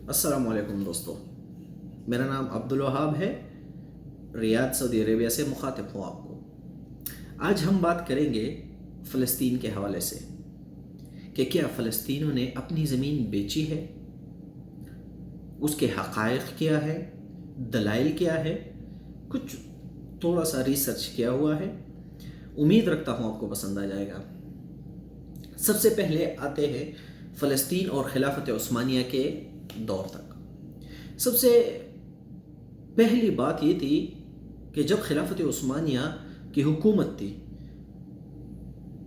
السلام علیکم دوستو، میرا نام عبدالوہاب ہے، ریاض سعودی عربیہ سے مخاطب ہوں آپ کو۔ آج ہم بات کریں گے فلسطین کے حوالے سے کہ کیا فلسطینیوں نے اپنی زمین بیچی ہے، اس کے حقائق کیا ہے، دلائل کیا ہے، کچھ تھوڑا سا ریسرچ کیا ہوا ہے۔ امید رکھتا ہوں آپ کو پسند آ جائے گا۔ سب سے پہلے آتے ہیں فلسطین اور خلافت عثمانیہ کے دور تک۔ سب سے پہلی بات یہ تھی کہ جب خلافت عثمانیہ کی حکومت تھی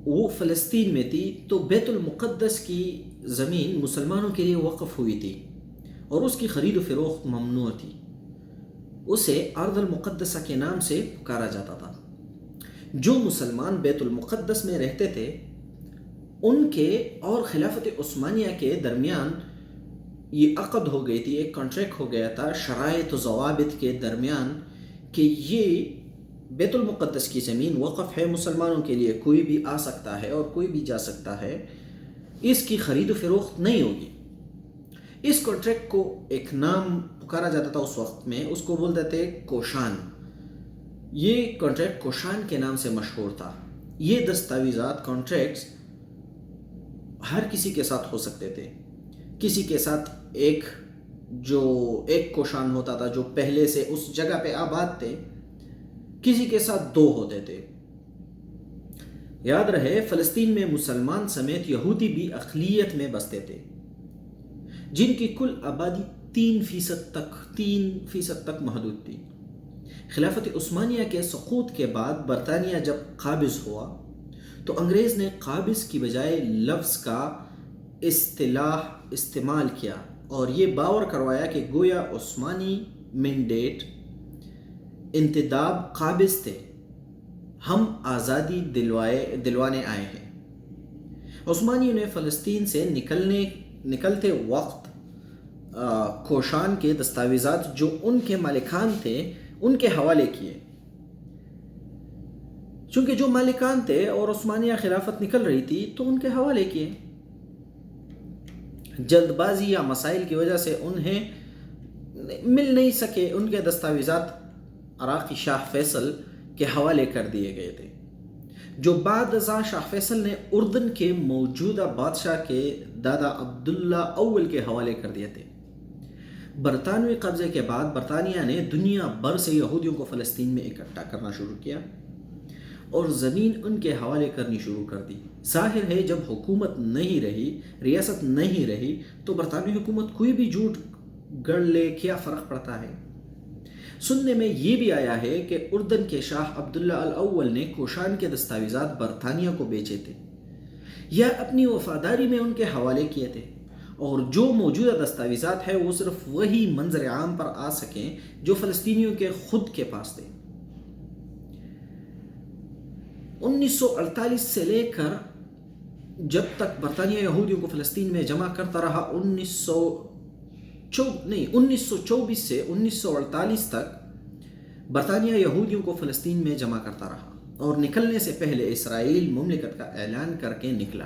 وہ فلسطین میں تھی، تو بیت المقدس کی زمین مسلمانوں کے لیے وقف ہوئی تھی اور اس کی خرید و فروخت ممنوع تھی۔ اسے ارض المقدسہ کے نام سے پکارا جاتا تھا۔ جو مسلمان بیت المقدس میں رہتے تھے ان کے اور خلافت عثمانیہ کے درمیان یہ عقد ہو گئی تھی، ایک کانٹریکٹ ہو گیا تھا شرائط و ضوابط کے درمیان کہ یہ بیت المقدس کی زمین وقف ہے مسلمانوں کے لیے، کوئی بھی آ سکتا ہے اور کوئی بھی جا سکتا ہے، اس کی خرید و فروخت نہیں ہوگی۔ اس کانٹریکٹ کو ایک نام پکارا جاتا تھا اس وقت میں، اس کو بولتے تھے کوشان۔ یہ کانٹریکٹ کوشان کے نام سے مشہور تھا۔ یہ دستاویزات کانٹریکٹس ہر کسی کے ساتھ ہو سکتے تھے۔ کسی کے ساتھ ایک کوشان ہوتا تھا جو پہلے سے اس جگہ پہ آباد تھے، کسی کے ساتھ 2 ہوتے تھے۔ یاد رہے فلسطین میں مسلمان سمیت یہودی بھی اقلیت میں بستے تھے، جن کی کل آبادی 3% تک محدود تھی۔ خلافت عثمانیہ کے سقوط کے بعد برطانیہ جب قابض ہوا تو انگریز نے قابض کی بجائے لفظ کا اصطلاح استعمال کیا اور یہ باور کروایا کہ گویا عثمانی مینڈیٹ انتداب قابض تھے، ہم آزادی دلوانے آئے ہیں۔ عثمانیوں نے فلسطین سے نکلتے وقت کوشان کے دستاویزات جو ان کے مالکان تھے ان کے حوالے کیے، چونکہ جو مالکان تھے اور عثمانیہ خلافت نکل رہی تھی تو ان کے حوالے کیے۔ جلد بازی یا مسائل کی وجہ سے انہیں مل نہیں سکے، ان کے دستاویزات عراقی شاہ فیصل کے حوالے کر دیے گئے تھے، جو بعد ازاں شاہ فیصل نے اردن کے موجودہ بادشاہ کے دادا عبداللہ اول کے حوالے کر دیے تھے۔ برطانوی قبضے کے بعد برطانیہ نے دنیا بھر سے یہودیوں کو فلسطین میں اکٹھا کرنا شروع کیا اور زمین ان کے حوالے کرنی شروع کر دی۔ ظاہر ہے جب حکومت نہیں رہی، ریاست نہیں رہی، تو برطانوی حکومت کوئی بھی جھوٹ گڑ لے، کیا فرق پڑتا ہے۔ سننے میں یہ بھی آیا ہے کہ اردن کے شاہ عبداللہ الاول نے کوشان کے دستاویزات برطانیہ کو بیچے تھے یا اپنی وفاداری میں ان کے حوالے کیے تھے، اور جو موجودہ دستاویزات ہیں وہ صرف وہی منظر عام پر آ سکیں جو فلسطینیوں کے خود کے پاس تھے۔ 1948 سے لے کر جب تک برطانیہ یہودیوں کو فلسطین میں جمع کرتا رہا، 1924 سے 1948 تک برطانیہ یہودیوں کو فلسطین میں جمع کرتا رہا اور نکلنے سے پہلے اسرائیل مملکت کا اعلان کر کے نکلا،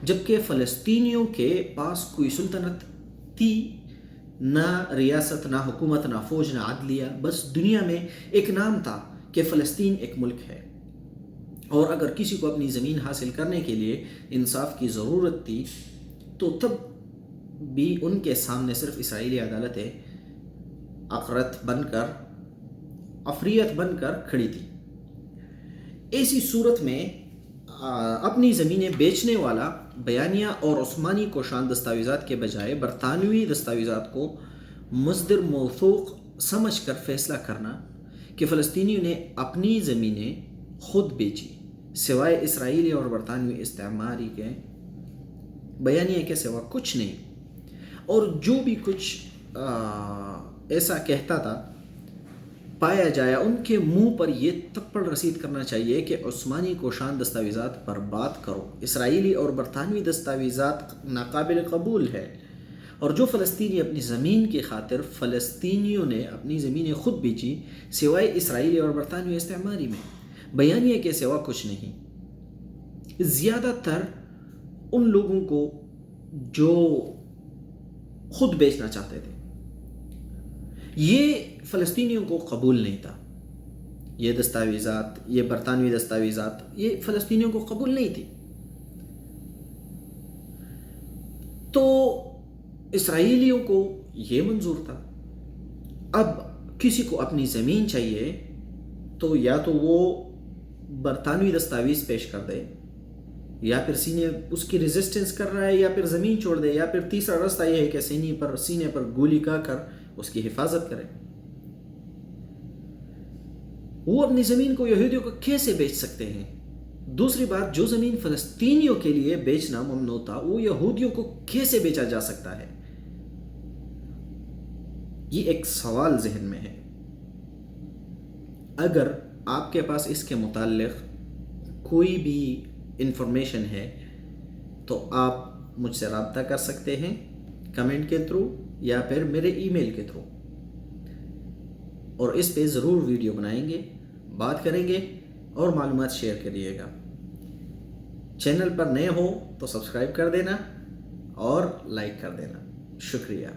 جبکہ فلسطینیوں کے پاس کوئی سلطنت تھی نہ، ریاست نہ، حکومت نہ، فوج نہ، عدلیہ، بس دنیا میں ایک نام تھا کہ فلسطین ایک ملک ہے۔ اور اگر کسی کو اپنی زمین حاصل کرنے کے لیے انصاف کی ضرورت تھی تو تب بھی ان کے سامنے صرف اسرائیلی عدالتیں افریت بن کر کھڑی تھی۔ ایسی صورت میں اپنی زمینیں بیچنے والا بیانیہ اور عثمانی کوشان دستاویزات کے بجائے برطانوی دستاویزات کو مصدر موثوق سمجھ کر فیصلہ کرنا کہ فلسطینیوں نے اپنی زمینیں خود بیچی، سوائے اسرائیلی اور برطانوی استعماری کے بیانیے کے سوا کچھ نہیں، اور جو بھی کچھ ایسا کہتا تھا پایا جایا، ان کے منہ پر یہ تپڑ رسید کرنا چاہیے کہ عثمانی کوشان دستاویزات پر بات کرو، اسرائیلی اور برطانوی دستاویزات ناقابل قبول ہے، اور جو فلسطینی اپنی زمین کی خاطر فلسطینیوں نے اپنی زمینیں خود بیچی سوائے اسرائیلی اور برطانوی استعماری میں، بیانیے کے سوا کچھ نہیں۔ زیادہ تر ان لوگوں کو جو خود بیچنا چاہتے تھے. یہ فلسطینیوں کو قبول نہیں تھا. یہ دستاویزات، یہ برطانوی دستاویزات، یہ فلسطینیوں کو قبول نہیں تھی. تو اسرائیلیوں کو یہ منظور تھا. اب کسی کو اپنی زمین چاہیے تو یا تو وہ برطانوی دستاویز پیش کر دے، یا پھر سینے اس کی ریزسٹنس کر رہا ہے، یا پھر زمین چھوڑ دے، یا پھر تیسرا راستہ یہ ہے کہ سینے پر گولی کا کر اس کی حفاظت کرے. وہ اپنی زمین کو یہودیوں کو کیسے بیچ سکتے ہیں؟ دوسری بات، جو زمین فلسطینیوں کے لیے بیچنا ممنوع تھا وہ یہودیوں کو کیسے بیچا جا سکتا ہے؟ یہ ایک سوال ذہن میں ہے. اگر آپ کے پاس اس کے متعلق کوئی بھی انفارمیشن ہے تو آپ مجھ سے رابطہ کر سکتے ہیں کمنٹ کے تھرو یا پھر میرے ای میل کے تھرو، اور اس پہ ضرور ویڈیو بنائیں گے، بات کریں گے اور معلومات شیئر کریے گا. چینل پر نئے ہو تو سبسکرائب کر دینا اور لائک کر دینا. شکریہ.